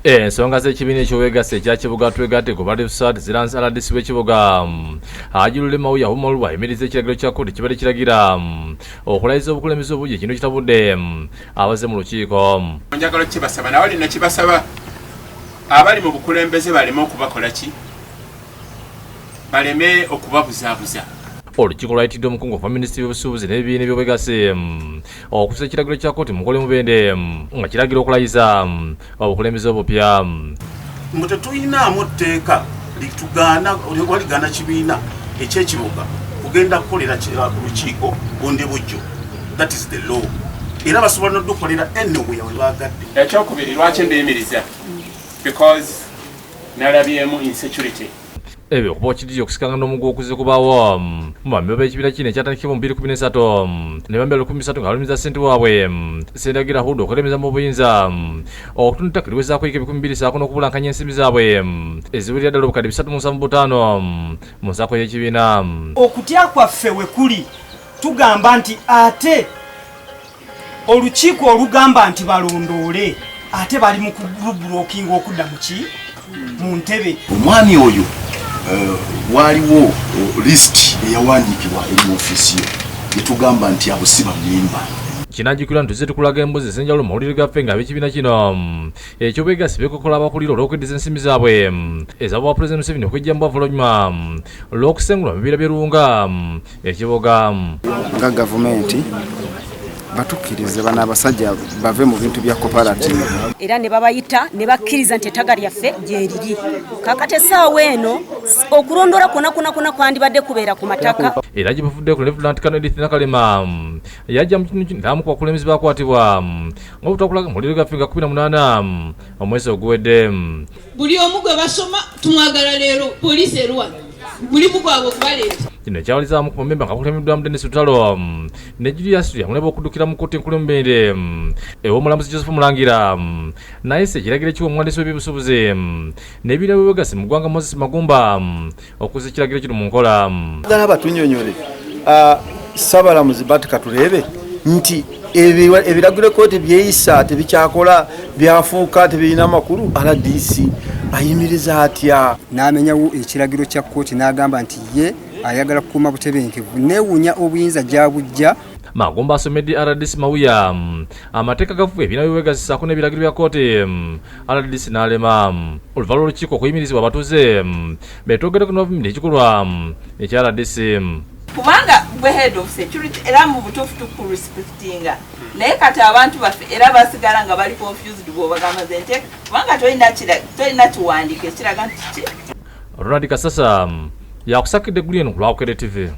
Ensonga z'ekibiina eky'obwegassi ekya Kibuga twegatte ku Balisad ziransala disi w'ekibuga Hajji Mawuya Humulwa ayimiriza ekiragiro kya kkooti kibadde kiragira okulayiza obukulembeze obujje kino kitabudde abazze mu lukiiko. Njagala kibasaba nawali na kibasaba abali mu bukulembeze baleme okubakola ki baleme okubabuzaabuza. Olukiiko lwayitidde omukungu wa minisitule y'obusuubuzi n'ebibiina by'obwegassi okussa ekiragiro kya kkooti Mukole Mubende nga kiragira okulayiza obukulembeze obupya. Mbu tetuyinaamu tteeka litugaana waligana kibiina eky'ekibuga kugenda kukolera ku lukiiko bonde bujjo. That is the law. Era basobola n'odukolera anywhere we baagadde. Ekyokubiri lwaki ndiyimiriza because nalabyemu insecurity. Ebyo kuba kiddiyo okusikanga n'omuguwa okuze kubaawo mu bamemba b'ekibiina kino ekyatandikibwa mu 2013 ne bambi 13 nga balumiza ssente waabwe Ssendagira Hudu okulemeza mu buyinza okutunda ettaka liwezaako eka 200 n'okubulankanya ensimbi zaabwe eziwulira ddala obukadde 375 mu nsaako y'ekibiina. Okutya kwaffe we kuli tugamba nti ate olukiiko olugamba nti balondoole ate bali mu kubulookinga okudda mu ntebe. Omwami oyo waliwo list eyawandiikibwa eri mu ofiisi ye netugamba nti abusiba mmimba. Kinajjukirwa nti tuzze tukulaga embuzi ez'enjawulo mu mawulire gaffe ng'ab'ekibiina kino eky'obwegassi beekokola abakulira olw'okweddiza ensimbi zaabwe ez'abwa Pulezidenti Museveni okwejja mu bwavu olunyuma olw'okusengulwa mu bibira by'Oluwunga ekibuga. Nga gavumenti batukkirize bano abasajja bave mu bintu bya cooperative era ne babayita ne bakkiriza nti ettaga lyaffe gyeriri kakati essaawa eno okulondola kwonna kwandibadde kubeera ku mataka. Era gye bavudde ku Lieutenant Colonel Edith Nakalema yajja mu kino ndamu ku bakulembeze baakwatibwa ng'obutakulaga mu mawulire gaffe nga 18 omwezi oguwedde. Buli omu gwe basoma tumwagala leero poliisi eruwa mulimu gwabwe okubaleeta. Kino ekyawalizaamu ku bamemba nga bakulembeddwamu Dennis Lutalo ne Julius yamulaba okuddukira mu kkooti enkulu Mubende ew'omulamuzi Joseph Mulangira naye se ekiragiro ekiwa omuwandiisi w'ebyobusuubuzi n'ebibiina by'obwegassi mu ggwanga Moses Magumba okuzza ekiragiro kino mu nkola. Ddala batunyonyole Ssabalamuzi Bati Katurebe nti ebiragiro kkooti byeyisa tebikyakola byafuuka tebirina makulu. RDC ayimiriza atya n'amenyawo ekiragiro kya kkooti n'agamba nti ye ayagala kukuuma butebenkevu neewuunya obuyinza gy'abujja. Magumba asomedde RDC Mawuya amateeka gafuba ebibiina by'obwegassi ssaako n'ebiragiro bya kkooti RDC n'alema oluvannyuma lw'olukiiko okuyimirizibwa abatuuze beetogereko n'obuvumirira ekikolwa ekya RDC. Kubanga gwe head of security era mu butuufu tukurespektinga naye kati abantu baffe era basigala nga bali confused bw'obagamba nti kubanga tolina kiwandiiko ekiraga nti ki. Ronald Kasasa yakusakidde eggulu eno ku Lwakere TV.